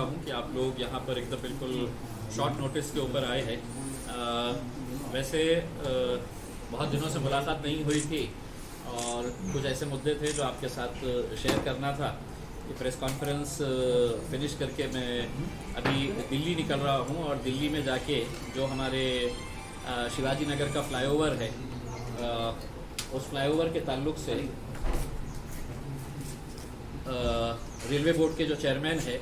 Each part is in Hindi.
हूँ कि आप लोग यहाँ पर एकदम बिल्कुल शॉर्ट नोटिस के ऊपर आए हैं। वैसे बहुत दिनों से मुलाकात नहीं हुई थी और कुछ ऐसे मुद्दे थे जो आपके साथ शेयर करना था। ये प्रेस कॉन्फ्रेंस फिनिश करके मैं अभी दिल्ली निकल रहा हूँ और दिल्ली में जाके जो हमारे शिवाजी नगर का फ्लाईओवर है, उस फ्लाईओवर के ताल्लुक से रेलवे बोर्ड के जो चेयरमैन है,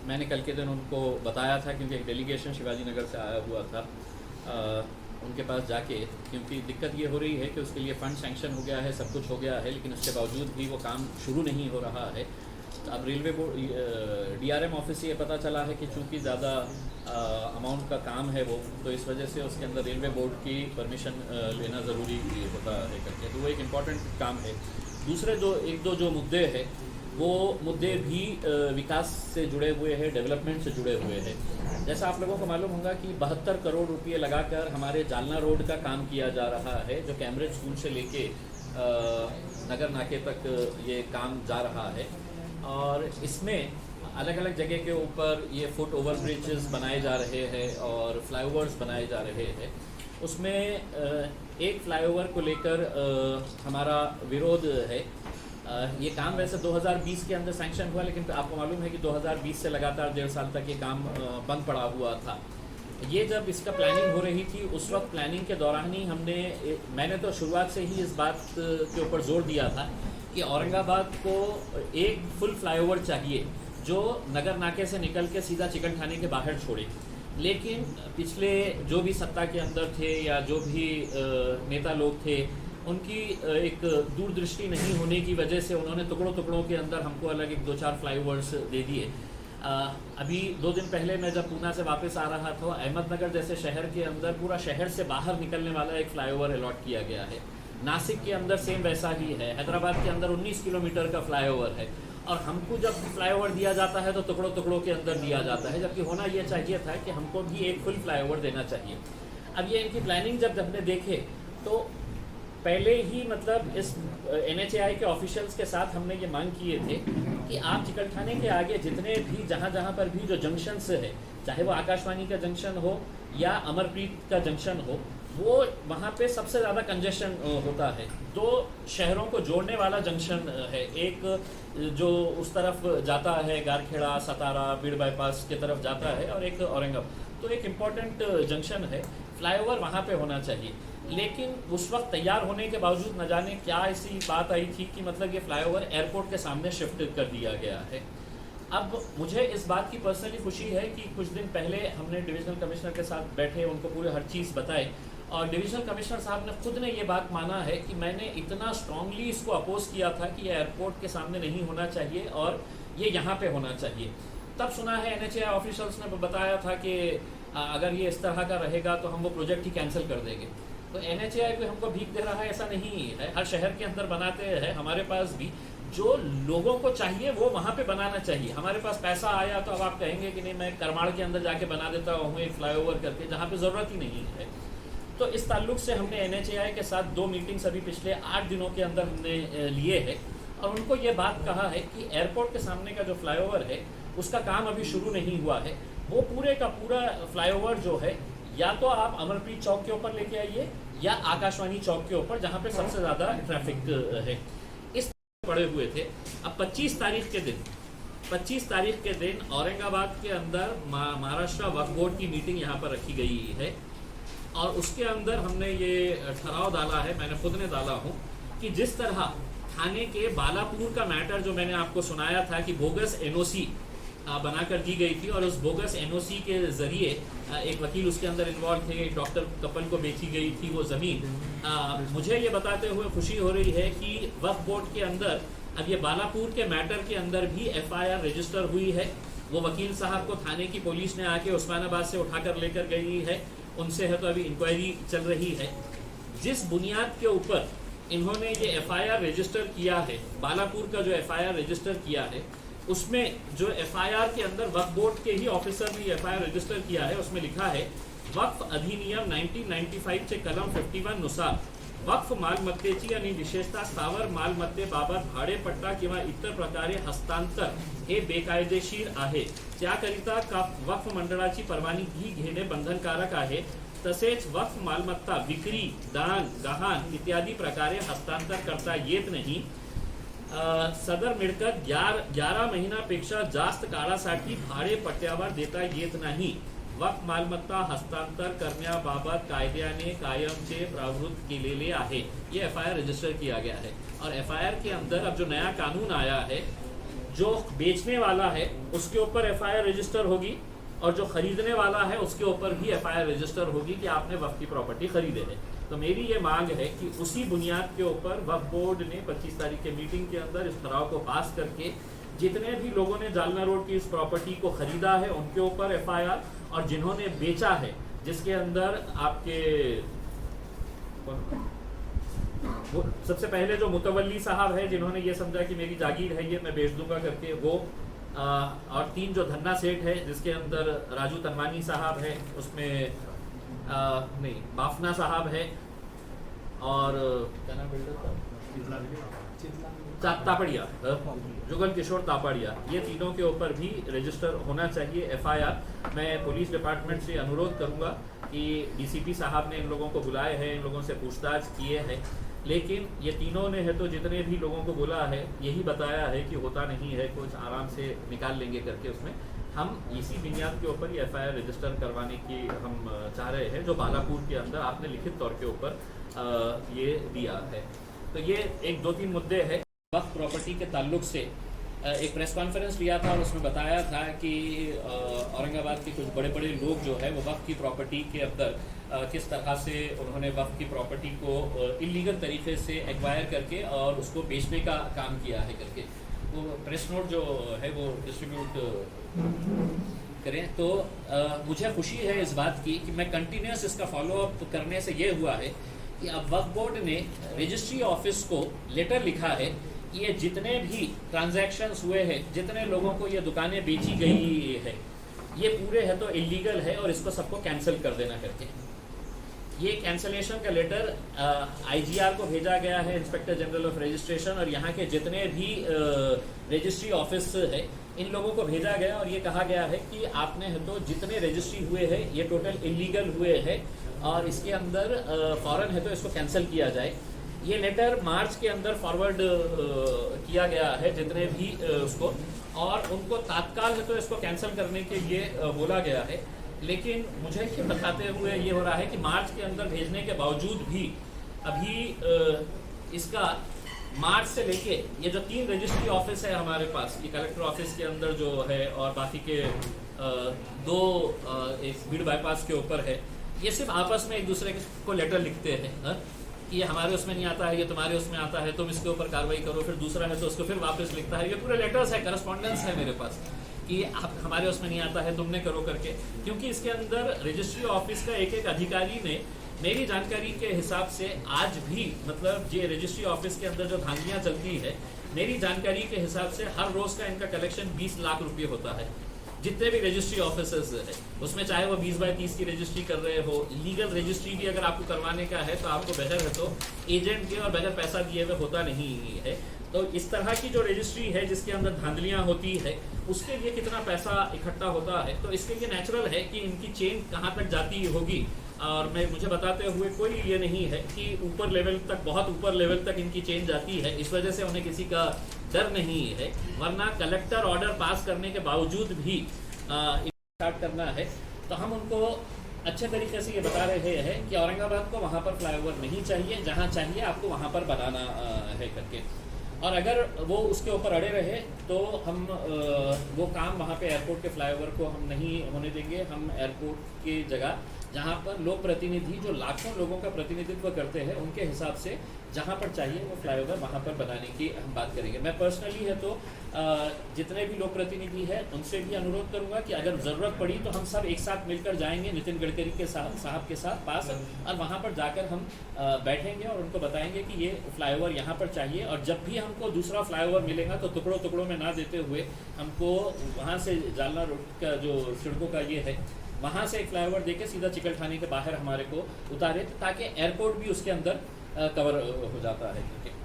मैंने कल के दिन उनको बताया था क्योंकि एक डेलीगेशन शिवाजी नगर से आया हुआ था, उनके पास जाके, क्योंकि दिक्कत ये हो रही है कि उसके लिए फ़ंड सैंक्शन हो गया है, सब कुछ हो गया है, लेकिन उसके बावजूद भी वो काम शुरू नहीं हो रहा है। तो अब रेलवे बोर्ड DRM ऑफिस से ये पता चला है कि चूँकि ज़्यादा अमाउंट का काम है वो, तो इस वजह से उसके अंदर रेलवे बोर्ड की परमिशन लेना ज़रूरी होता है करके, तो वो एक इम्पॉर्टेंट काम है। दूसरे एक दो जो मुद्दे हैं वो मुद्दे भी विकास से जुड़े हुए हैं, डेवलपमेंट से जुड़े हुए हैं। जैसा आप लोगों को मालूम होगा कि 72 करोड़ रुपए लगाकर हमारे जालना रोड का काम किया जा रहा है, जो कैम्ब्रिज स्कूल से लेके नगर नाके तक ये काम जा रहा है। और इसमें अलग अलग जगह के ऊपर ये फुट ओवर ब्रिजेस बनाए जा रहे हैं और फ्लाईओवर्स बनाए जा रहे हैं। उसमें एक फ्लाईओवर को लेकर हमारा विरोध है। ये काम वैसे 2020 के अंदर सैंक्शन हुआ, लेकिन आपको मालूम है कि 2020 से लगातार 1.5 साल तक ये काम बंद पड़ा हुआ था। ये जब इसका प्लानिंग हो रही थी, उस वक्त प्लानिंग के दौरान ही मैंने तो शुरुआत से ही इस बात के ऊपर जोर दिया था कि औरंगाबाद को एक फुल फ्लाईओवर चाहिए जो नगर नाके से निकल के सीधा चिकन खाने के बाहर छोड़े। लेकिन पिछले जो भी सत्ता के अंदर थे या जो भी नेता लोग थे, उनकी एक दूरदृष्टि नहीं होने की वजह से उन्होंने टुकड़ों टुकड़ों के अंदर हमको अलग एक 2-4 फ्लाईओवर्स दे दिए। अभी 2 दिन पहले मैं जब पूना से वापस आ रहा था, अहमदनगर जैसे शहर के अंदर पूरा शहर से बाहर निकलने वाला एक फ्लाईओवर अलॉट किया गया है। नासिक के अंदर सेम वैसा ही है। हैदराबाद के अंदर 19 किलोमीटर का फ्लाईओवर है और हमको जब फ्लाईओवर दिया जाता है तो टुकड़ों टुकड़ों के अंदर दिया जाता है, जबकि होना ये चाहिए था कि हमको भी एक फुल फ्लाईओवर देना चाहिए। अब ये इनकी प्लानिंग जब हमने देखे तो पहले ही मतलब इस NHAI के ऑफिशियल्स के साथ हमने ये मांग किए थे कि आप चिकलठाने के आगे जितने भी जहाँ पर भी जो जंक्शंस है, चाहे वो आकाशवाणी का जंक्शन हो या अमरप्रीत का जंक्शन हो, वो वहाँ पे सबसे ज़्यादा कंजेशन होता है। 2 शहरों को जोड़ने वाला जंक्शन है, एक जो उस तरफ जाता है गारखेड़ा, सतारा, बीड़ बाईपास के तरफ जाता है, और एक औरंगाबाद। तो एक इम्पॉर्टेंट जंक्शन है, फ्लाईओवर वहाँ पे होना चाहिए। लेकिन उस वक्त तैयार होने के बावजूद न जाने क्या ऐसी बात आई थी कि मतलब ये फ्लाईओवर एयरपोर्ट के सामने शिफ्ट कर दिया गया है। अब मुझे इस बात की पर्सनली खुशी है कि कुछ दिन पहले हमने डिविजनल कमिश्नर के साथ बैठे, उनको पूरे हर चीज़ बताई, और डिविजनल कमिश्नर साहब ने खुद ने ये बात माना है कि मैंने इतना स्ट्रांगली इसको अपोज किया था कि ये एयरपोर्ट के सामने नहीं होना चाहिए और ये यहाँ पे होना चाहिए। तब सुना है NHAI ऑफिशियल्स ने बताया था कि अगर ये इस तरह का रहेगा तो हम वो प्रोजेक्ट ही कैंसिल कर देंगे। तो NHAI को हमको भीख दे रहा है ऐसा नहीं है, हर शहर के अंदर बनाते हैं। हमारे पास भी जो लोगों को चाहिए वो वहाँ पे बनाना चाहिए। हमारे पास पैसा आया तो अब आप कहेंगे कि नहीं मैं करमाड़ के अंदर जाके बना देता हूँ एक फ्लाईओवर करके, जहाँ पे ज़रूरत ही नहीं है। तो इस ताल्लुक से हमने NHAI के साथ 2 मीटिंग्स अभी पिछले 8 दिनों के अंदर हमने लिए है और उनको ये बात कहा है कि एयरपोर्ट के सामने का जो फ्लाईओवर है उसका काम अभी शुरू नहीं हुआ है। वो पूरे का पूरा फ्लाईओवर जो है या तो आप अमरप्रीत चौक के ऊपर लेके आइए या आकाशवाणी चौक के ऊपर, जहाँ पे सबसे ज़्यादा ट्रैफिक है। इस पड़े हुए थे। अब 25 तारीख के दिन औरंगाबाद के अंदर महाराष्ट्र वक्फ बोर्ड की मीटिंग यहाँ पर रखी गई है और उसके अंदर हमने ये ठहराव डाला है, मैंने खुद ने डाला हूँ, कि जिस तरह थाने के बालापुर का मैटर जो मैंने आपको सुनाया था कि बोगस NOC बनाकर दी गई थी और उस बोगस NOC के जरिए एक वकील उसके अंदर इन्वॉल्व थे, डॉक्टर कपल को बेची गई थी वो ज़मीन। मुझे ये बताते हुए खुशी हो रही है कि वक्फ बोर्ड के अंदर अब ये बालापुर के मैटर के अंदर भी FIR रजिस्टर हुई है। वो वकील साहब को थाने की पुलिस ने आके उस्मानाबाद से उठाकर लेकर गई है, उनसे है तो अभी इंक्वायरी चल रही है। जिस बुनियाद के ऊपर इन्होंने ये FIR रजिस्टर किया है, बालापुर का जो FIR रजिस्टर किया है, उसमें जो FIR के अंदर वक्फ बोर्ड के ही ऑफिसर ने FIR रजिस्टर किया है, उसमें लिखा है वक्फ अधिनियम 1995 चे कलम 51 नुसार वक्फ मालमत्तेची आणि विशेषतः स्थावर मालमत्तेबाबत भाडेपट्टा किंवा इतर प्रकारे हस्तांतर हे बेकायदेशीर आहे. त्याकरिता वक्फ मंडळाची परवानगी घेणे बंधनकारक आहे. तसेच वक्फ मालमत्ता विक्री, दान, गहाण इत्यादी प्रकारे हस्तांतर करता येत नाही. सदर मिळकत 11 महिन्यापेक्षा जास्त काळासाठी भाडेपट्ट्यावर देता येत नाही. वक्फ मालमत्ता हस्तांतर करण्याबाबत कायद्याने कायमचे प्रावधान केलेले आहे. ये एफआईआर रजिस्टर किया गया है और एफआईआर के अंदर अब जो नया कानून आया है, जो बेचने वाला है उसके ऊपर एफआईआर रजिस्टर होगी और जो खरीदने वाला है उसके ऊपर भी एफआईआर रजिस्टर होगी कि आपने वक्फ की प्रॉपर्टी खरीदे है. तो मेरी ये मांग है कि उसी बुनियाद के ऊपर वक्फ बोर्ड ने 25 तारीख के मीटिंग के अंदर इस ठराव को पास करके जितने भी लोगों ने जालना रोड की इस प्रॉपर्टी को खरीदा है उनके ऊपर एफआईआर, और जिन्होंने बेचा है जिसके अंदर आपके सबसे पहले जो मुतवल्ली साहब है जिन्होंने ये समझा कि मेरी जागीर है ये मैं बेच दूंगा करके वो, और 3 जो धन्ना सेठ है जिसके अंदर राजू तनवानी साहब है, उसमें नहीं बाफना साहब है और क्या नाम बिल्डर तापड़िया, जुगल किशोर तापड़िया, ये तीनों के ऊपर भी रजिस्टर होना चाहिए एफआईआर. मैं पुलिस डिपार्टमेंट से अनुरोध करूंगा कि डीसीपी साहब ने इन लोगों को बुलाए हैं, इन लोगों से पूछताछ किए हैं, लेकिन ये तीनों ने है तो जितने भी लोगों को बोला है यही बताया है कि होता नहीं है, कुछ आराम से निकाल लेंगे करके. उसमें हम इसी बुनियाद के ऊपर ये एफआईआर रजिस्टर करवाने की हम चाह रहे हैं, जो बालापुर के अंदर आपने लिखित तौर के ऊपर ये दिया है. तो ये 1-2-3 मुद्दे हैं. वक्फ प्रॉपर्टी के ताल्लुक से एक प्रेस कॉन्फ्रेंस लिया था और उसमें बताया था कि औरंगाबाद के कुछ बड़े बड़े लोग जो है वो वक्फ की प्रॉपर्टी के अंदर किस तरह से उन्होंने वक्फ की प्रॉपर्टी को इलीगल तरीके से एक्वायर करके और उसको बेचने का काम किया है करके. वो प्रेस नोट जो है वो डिस्ट्रीब्यूट करें. तो मुझे खुशी है इस बात की कि मैं कंटिन्यूस इसका फॉलोअप करने से ये हुआ है कि अब वक्फ बोर्ड ने रजिस्ट्री ऑफिस को लेटर लिखा है कि ये जितने भी ट्रांजैक्शंस हुए हैं, जितने लोगों को ये दुकानें बेची गई है, ये पूरे है तो इलीगल है और इसको सबको कैंसिल कर देना करके. ये कैंसलेशन का लेटर आईजीआर को भेजा गया है, इंस्पेक्टर जनरल ऑफ रजिस्ट्रेशन, और यहाँ के जितने भी रजिस्ट्री ऑफिस है इन लोगों को भेजा गया और ये कहा गया है कि आपने है तो जितने रजिस्ट्री हुए हैं ये टोटल इलीगल हुए हैं और इसके अंदर फौरन है तो इसको कैंसिल किया जाए. ये लेटर मार्च के अंदर फॉरवर्ड किया गया है जितने भी उसको, और उनको तात्काल है तो इसको कैंसिल करने के लिए बोला गया है. लेकिन मुझे ये बताते हुए ये हो रहा है कि मार्च के अंदर भेजने के बावजूद भी अभी इसका मार्च से लेके ये जो 3 रजिस्ट्री ऑफिस है हमारे पास, ये कलेक्टर ऑफिस के अंदर जो है और बाकी के 2 एक भीड़ बाईपास के ऊपर है, ये सिर्फ आपस में एक दूसरे को लेटर लिखते हैं कि ये हमारे उसमें नहीं आता है, ये तुम्हारे उसमें आता है, तुम इसके ऊपर कार्रवाई करो. फिर दूसरा है तो उसको फिर वापस लिखता है. ये पूरे लेटर्स है, करस्पॉन्डेंस है मेरे पास कि आप हमारे उसमें नहीं आता है, तुमने करो करके. क्योंकि इसके अंदर रजिस्ट्री ऑफिस का एक अधिकारी ने मेरी जानकारी के हिसाब से आज भी, मतलब ये रजिस्ट्री ऑफिस के अंदर जो धांधलियां चलती है, मेरी जानकारी के हिसाब से हर रोज का इनका कलेक्शन 20 लाख रुपये होता है. जितने भी रजिस्ट्री ऑफिसर्स है उसमें चाहे वो 20/30 की रजिस्ट्री कर रहे हो, लीगल रजिस्ट्री भी अगर आपको करवाने का है तो आपको बगैर है तो एजेंट के और बगैर पैसा दिए हुए होता नहीं है. तो इस तरह की जो रजिस्ट्री है जिसके अंदर धांधलियां होती है उसके लिए कितना पैसा इकट्ठा होता है, तो इसके लिए नेचुरल है कि इनकी चेन कहाँ तक जाती होगी. और मुझे बताते हुए कोई ये नहीं है कि ऊपर लेवल तक, बहुत ऊपर लेवल तक इनकी चेन जाती है, इस वजह से उन्हें किसी का डर नहीं है. वरना कलेक्टर ऑर्डर पास करने के बावजूद भी स्टार्ट करना है. तो हम उनको अच्छे तरीके से ये बता रहे हैं कि औरंगाबाद को वहाँ पर फ्लाईओवर नहीं चाहिए, जहाँ चाहिए आपको वहाँ पर बनाना है करके. और अगर वो उसके ऊपर अड़े रहे तो हम वो काम वहाँ पे एयरपोर्ट के फ्लाईओवर को हम नहीं होने देंगे. हम एयरपोर्ट की जगह जहाँ पर लोक प्रतिनिधि जो लाखों लोगों का प्रतिनिधित्व करते हैं उनके हिसाब से जहाँ पर चाहिए वो फ्लाईओवर वहाँ पर बनाने की हम बात करेंगे. मैं पर्सनली है तो जितने भी लोक प्रतिनिधि हैं उनसे भी अनुरोध करूँगा कि अगर ज़रूरत पड़ी तो हम सब एक साथ मिलकर जाएंगे नितिन गडकरी के साहब के साथ पास, और वहाँ पर जाकर हम बैठेंगे और उनको बताएंगे कि ये फ्लाईओवर यहाँ पर चाहिए. और जब भी हमको दूसरा फ्लाईओवर मिलेगा तो टुकड़ों टुकड़ों में ना देते हुए हमको वहाँ से जालना रोड का जो सड़कों का ये है वहाँ से एक फ्लाईओवर देके सीधा चिकलठानी के बाहर हमारे को उतारे, ताकि एयरपोर्ट भी उसके अंदर कवर हो जाता है। ठीक है,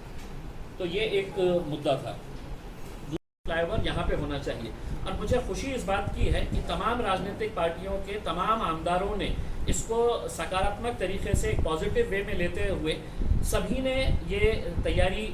तो ये एक मुद्दा था। फ्लाईओवर यहाँ पे होना चाहिए, और मुझे खुशी इस बात की है कि तमाम राजनीतिक पार्टियों के तमाम आमदारों ने इसको सकारात्मक तरीके से एक पॉजिटिव वे में लेते हुए सभी ने ये तैयारी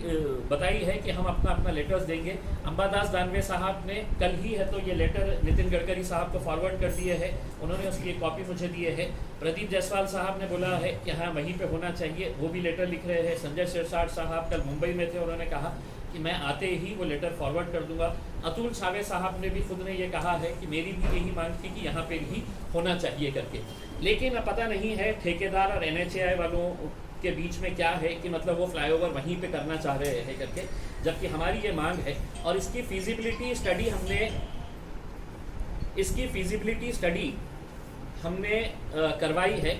बताई है कि हम अपना अपना लेटर्स देंगे। अंबादास दानवे साहब ने कल ही है तो ये लेटर नितिन गडकरी साहब को फॉरवर्ड कर दिए है, उन्होंने उसकी एक कॉपी मुझे दी है। प्रदीप जायसवाल साहब ने बोला है कि हाँ वहीं पे होना चाहिए, वो भी लेटर लिख रहे हैं। संजय सिरसाट साहब कल मुंबई में थे, उन्होंने कहा कि मैं आते ही वो लेटर फॉरवर्ड कर दूंगा। अतुल छावे साहब ने भी खुद ने ये कहा है कि मेरी भी यही मांग थी कि यहाँ पे ही होना चाहिए करके। लेकिन अब पता नहीं है ठेकेदार और NHAI वालों के बीच में क्या है कि मतलब वो फ्लाईओवर वहीं पे करना चाह रहे हैं करके, जबकि हमारी ये मांग है। और इसकी फिजिबिलिटी स्टडी हमने करवाई है,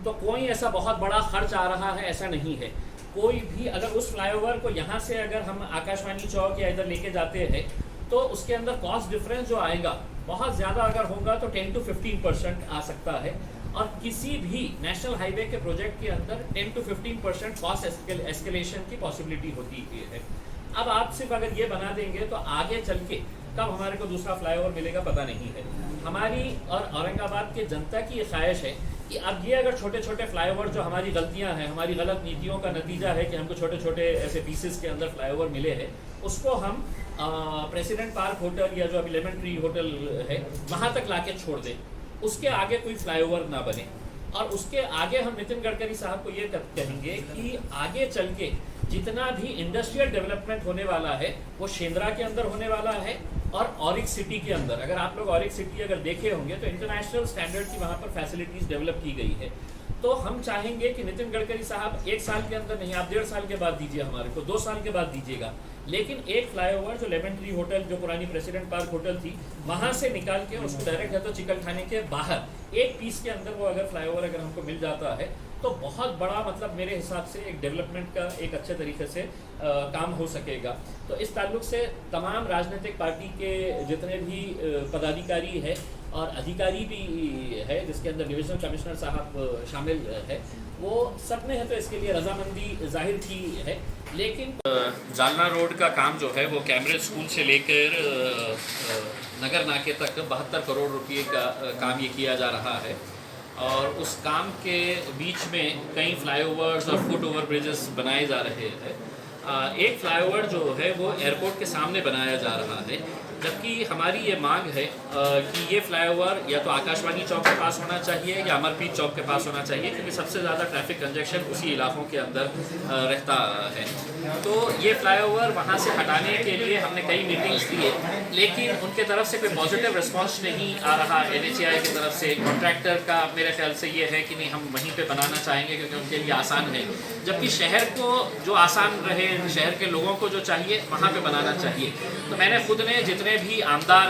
तो कोई ऐसा बहुत बड़ा खर्च आ रहा है ऐसा नहीं है। कोई भी अगर उस फ्लाईओवर को यहाँ से अगर हम आकाशवाणी चौक या इधर लेके जाते हैं तो उसके अंदर कॉस्ट डिफरेंस जो आएगा बहुत ज़्यादा अगर होगा तो 10 to 15% आ सकता है। और किसी भी नेशनल हाईवे के प्रोजेक्ट के अंदर 10 to 15% कॉस्ट एस्केलेशन की पॉसिबिलिटी होती है। अब आप सिर्फ अगर ये बना देंगे तो आगे चल के कब हमारे को दूसरा फ्लाईओवर मिलेगा पता नहीं है। हमारी और औरंगाबाद के जनता की ये ख्वाहिश है कि अब ये अगर छोटे छोटे फ्लाईओवर जो हमारी गलतियां हैं, हमारी गलत नीतियों का नतीजा है कि हमको छोटे छोटे ऐसे पीसेस के अंदर फ्लाईओवर मिले हैं, उसको हम प्रेसिडेंट पार्क होटल या जो अभी लेमन ट्री होटल है वहाँ तक लाके छोड़ दें, उसके आगे कोई फ्लाईओवर ना बने। और उसके आगे हम नितिन गडकरी साहब को ये कहेंगे कि आगे चल के जितना भी इंडस्ट्रियल डेवलपमेंट होने वाला है वो शेंद्रा के अंदर होने वाला है और ऑरिक सिटी के अंदर। अगर आप लोग ऑरिक सिटी अगर देखे होंगे तो इंटरनेशनल स्टैंडर्ड की वहाँ पर फैसिलिटीज डेवलप की गई है। तो हम चाहेंगे कि नितिन गडकरी साहब 1 साल के अंदर नहीं, आप 1.5 साल के बाद दीजिए, हमारे को 2 साल के बाद दीजिएगा, लेकिन एक फ्लाईओवर जो लेमन ट्री होटल जो पुरानी प्रेसिडेंट पार्क होटल थी वहां से निकाल के उसको डायरेक्ट है तो चिकलठाने के बाहर एक पीस के अंदर वो अगर फ्लाईओवर अगर हमको मिल जाता है तो बहुत बड़ा मतलब मेरे हिसाब से एक डेवलपमेंट का एक अच्छे तरीके से काम हो सकेगा। तो इस ताल्लुक से तमाम राजनीतिक पार्टी के जितने भी पदाधिकारी है और अधिकारी भी है जिसके अंदर डिविजनल कमिश्नर साहब शामिल है, वो सब ने है तो इसके लिए रजामंदी जाहिर की है। लेकिन जालना रोड का काम जो है वो कैम्ब्रिज स्कूल से लेकर नगर नाके तक 72 करोड़ रुपये का काम ये किया जा रहा है, और उस काम के बीच में कई फ्लाईओवर्स और फुट ओवर ब्रिजेस बनाए जा रहे हैं। एक फ्लाईओवर जो है वो एयरपोर्ट के सामने बनाया जा रहा है, जबकि हमारी ये मांग है कि ये फ्लाईओवर या तो आकाशवाणी चौक के पास होना चाहिए या अमरप्रीत चौक के पास होना चाहिए, क्योंकि सबसे ज़्यादा ट्रैफिक कंजेक्शन उसी इलाकों के अंदर रहता है। तो ये फ्लाईओवर वहाँ से हटाने के लिए हमने कई मीटिंग्स दी है, लेकिन उनके तरफ से कोई पॉजिटिव रिस्पॉन्स नहीं आ रहा। NHAI की तरफ से कॉन्ट्रैक्टर का मेरे ख्याल से ये है कि नहीं हम वहीं पे बनाना चाहेंगे क्योंकि उनके लिए आसान है, जबकि शहर को जो आसान रहे, शहर के लोगों को जो चाहिए वहाँ पे बनाना चाहिए। तो मैंने खुद ने जितने भी आमदार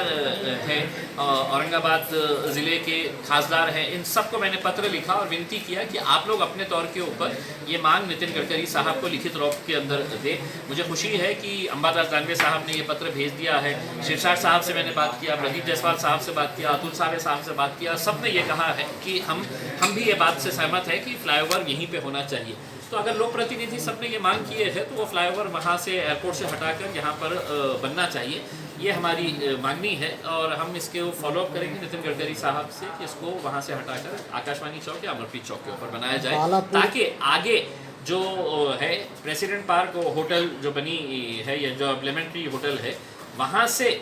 हैं औरंगाबाद ज़िले के खासदार हैं, इन सबको मैंने पत्र लिखा और विनती किया कि आप लोग अपने तौर के ऊपर ये मांग नितिन गडकरी साहब को लिखित रूप के अंदर दे। मुझे खुशी है कि अंबादास दानवे साहब ने ये पत्र भेज दिया है, शिरसाट साहब से मैंने बात किया, प्रदीप जायसवाल साहब से बात किया, अतुल छावे साहब से बात किया, सब ने ये कहा है कि हम भी ये बात से सहमत है कि फ्लाईओवर यहीं पे होना चाहिए। तो अगर लोक प्रतिनिधि सब ने ये मांग किए हैं तो वो फ्लाईओवर वहाँ से एयरपोर्ट से हटाकर यहाँ पर बनना चाहिए, ये हमारी मांगनी है। और हम इसके फॉलोअप करेंगे नितिन गडकरी साहब से कि इसको वहाँ से हटाकर आकाशवाणी चौक या अमरप्रीत चौक के ऊपर बनाया जाए, ताकि आगे जो है प्रेसिडेंट पार्क होटल जो बनी है या जो लेमन ट्री होटल है, वहाँ से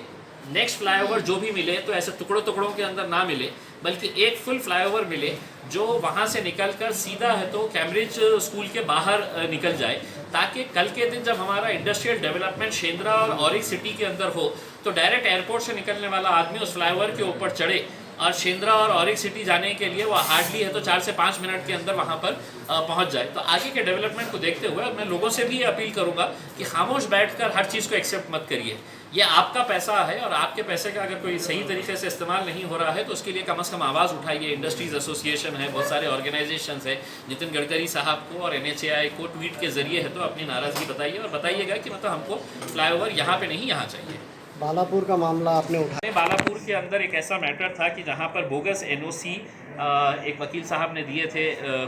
नेक्स्ट फ्लाईओवर जो भी मिले तो ऐसे टुकड़ों टुकड़ों के अंदर ना मिले, बल्कि एक फुल फ्लाईओवर मिले जो वहाँ से निकलकर सीधा है तो कैम्ब्रिज स्कूल के बाहर निकल जाए, ताकि कल के दिन जब हमारा इंडस्ट्रियल डेवलपमेंट शेंद्रा और ऑरिक सिटी के अंदर हो तो डायरेक्ट एयरपोर्ट से निकलने वाला आदमी उस फ्लाईओवर के ऊपर चढ़े और शेंद्रा और ऑरिक सिटी जाने के लिए वो हार्डली है तो 4 से 5 मिनट के अंदर वहाँ पर पहुँच जाए। तो आगे के डेवलपमेंट को देखते हुए मैं लोगों से भी ये अपील करूँगा कि खामोश बैठकर हर चीज़ को एक्सेप्ट मत करिए। ये आपका पैसा है और आपके पैसे का अगर कोई सही तरीके से इस्तेमाल नहीं हो रहा है तो उसके लिए कम से कम आवाज़ उठाइए। इंडस्ट्रीज़ एसोसिएशन है, बहुत सारे ऑर्गेनाइजेशंस है, नितिन गडकरी साहब को और NHAI को ट्वीट के जरिए है तो अपनी नाराज़गी बताइए और बताइएगा कि मतलब हमको फ्लाईओवर यहाँ पे नहीं यहाँ चाहिए। बालापुर का मामला आपने उठाया। बालापुर के अंदर एक ऐसा मैटर था कि जहां पर बोगस एनओसी एक वकील साहब ने दिए थे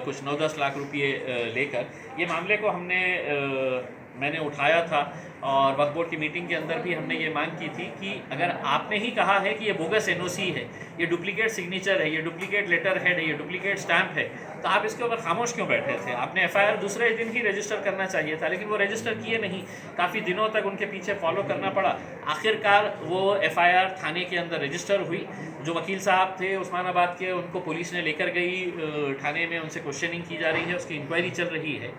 कुछ 9-10 लाख रुपए लेकर। ये मामले को मैंने उठाया था और वक्फ बोर्ड की मीटिंग के अंदर भी हमने ये मांग की थी कि अगर आपने ही कहा है कि ये बोगस एनओसी है, ये डुप्लीकेट सिग्नेचर है, ये डुप्लीकेट लेटर हेड है, ये डुप्लीकेट स्टैम्प है, तो आप इसके ऊपर खामोश क्यों बैठे थे? आपने एफआईआर दूसरे दिन ही रजिस्टर करना चाहिए था, लेकिन वो रजिस्टर किए नहीं। काफ़ी दिनों तक उनके पीछे फॉलो करना पड़ा। आखिरकार वो एफआईआर थाने के अंदर रजिस्टर हुई। जो वकील साहब थे उस्मानाबाद के, उनको पुलिस ने लेकर गई थाने में, उनसे क्वेश्चनिंग की जा रही है, उसकी इंक्वायरी चल रही है।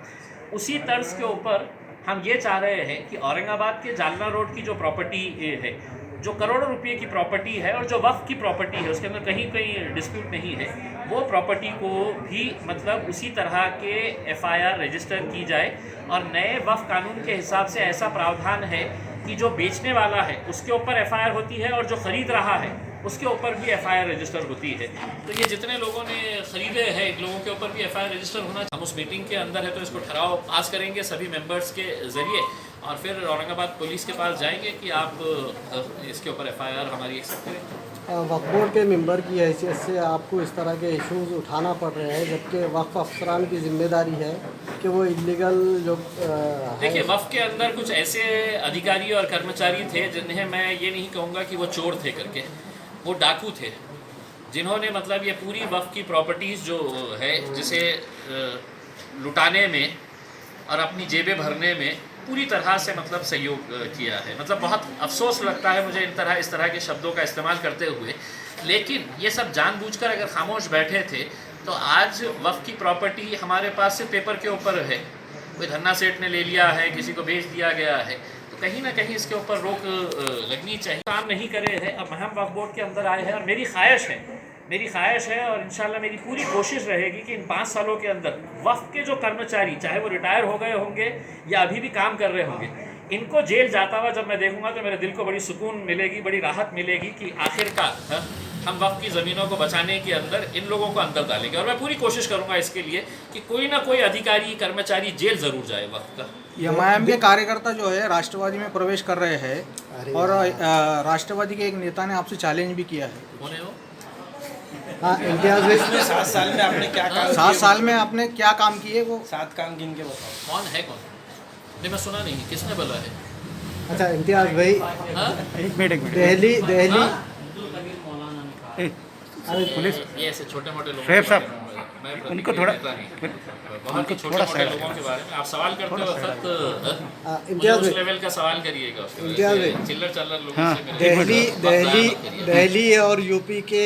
उसी तर्ज के ऊपर हम ये चाह रहे हैं कि औरंगाबाद के जालना रोड की जो प्रॉपर्टी है, जो करोड़ों रुपए की प्रॉपर्टी है और जो वक्फ की प्रॉपर्टी है, उसके अंदर कहीं डिस्प्यूट नहीं है, वो प्रॉपर्टी को भी मतलब उसी तरह के एफआईआर रजिस्टर की जाए। और नए वक्फ कानून के हिसाब से ऐसा प्रावधान है कि जो बेचने वाला है उसके ऊपर एफआईआर होती है और जो ख़रीद रहा है उसके ऊपर भी एफआईआर रजिस्टर होती है। तो ये जितने लोगों ने ख़रीदे हैं, इन लोगों के ऊपर भी एफआईआर रजिस्टर होना चाहिए। हम उस मीटिंग के अंदर है तो इसको ठहराव पास करेंगे सभी मेंबर्स के ज़रिए और फिर औरंगाबाद पुलिस के पास जाएंगे कि आप इसके ऊपर एफआईआर हमारी एक्सेप्ट करें। वक्फ बोर्ड के मेंबर की हैसियत से आपको इस तरह के इश्यूज उठाना पड़ रहे हैं, जबकि वक्फ अफसरान की जिम्मेदारी है कि वो इलीगल जो देखिए, वक्फ के अंदर कुछ ऐसे अधिकारी और कर्मचारी थे जिन्हें मैं ये नहीं कहूँगा कि वो चोर थे करके, वो डाकू थे, जिन्होंने मतलब ये पूरी वक्फ की प्रॉपर्टीज़ जो है जिसे लुटाने में और अपनी जेबें भरने में पूरी तरह से मतलब सहयोग किया है। मतलब बहुत अफसोस लगता है मुझे इस तरह के शब्दों का इस्तेमाल करते हुए, लेकिन ये सब जानबूझकर अगर खामोश बैठे थे तो आज वक्फ की प्रॉपर्टी हमारे पास से पेपर के ऊपर है, कोई धन्ना सेठ ने ले लिया है, किसी को बेच दिया गया है, तो कहीं ना कहीं इसके ऊपर रोक लगनी चाहिए। काम नहीं करे हैं, अब हम वक्फ बोर्ड के अंदर आए हैं और मेरी ख्वाहिश है और इंशाल्लाह मेरी पूरी कोशिश रहेगी कि इन 5 सालों के अंदर वक्फ के जो कर्मचारी, चाहे वो रिटायर हो गए होंगे या अभी भी काम कर रहे होंगे, इनको जेल जाता हुआ जब मैं देखूंगा तो मेरे दिल को बड़ी सुकून मिलेगी, बड़ी राहत मिलेगी कि आखिरकार हम वक्फ की ज़मीनों को बचाने के अंदर इन लोगों को अंदर डालेंगे। और मैं पूरी कोशिश करूंगा इसके लिए कि कोई ना कोई अधिकारी कर्मचारी जेल ज़रूर जाए वक्फ का। एमआईएम के कार्यकर्ता जो है राष्ट्रवादी में प्रवेश कर रहे हैं और राष्ट्रवादी के एक नेता ने आपसे चैलेंज भी किया है। कौन है वो? हाँ, इम्तियाज भाई 7 साल में आपने क्या काम 7 साल में आपने क्या काम किए वो 7 काम गिन के बताओ। कौन है कौन? नहीं, मैं सुना नहीं, किसने बोला है? अच्छा इम्तियाज भाई, हाँ? एक मिनट दिल्ली पुलिस ये ऐसे छोटे मोटे लोग शेख साहब, उनको थोड़ा बहुत ही छोटे मोटे लोगों के बारे में आप सवाल करते हो वक्त इम्तियाज उस भाई, लेवल का सवाल करिएगा। इम्तियाज भाई, चिल्लर लोगों से मेरे दिल्ली और यूपी के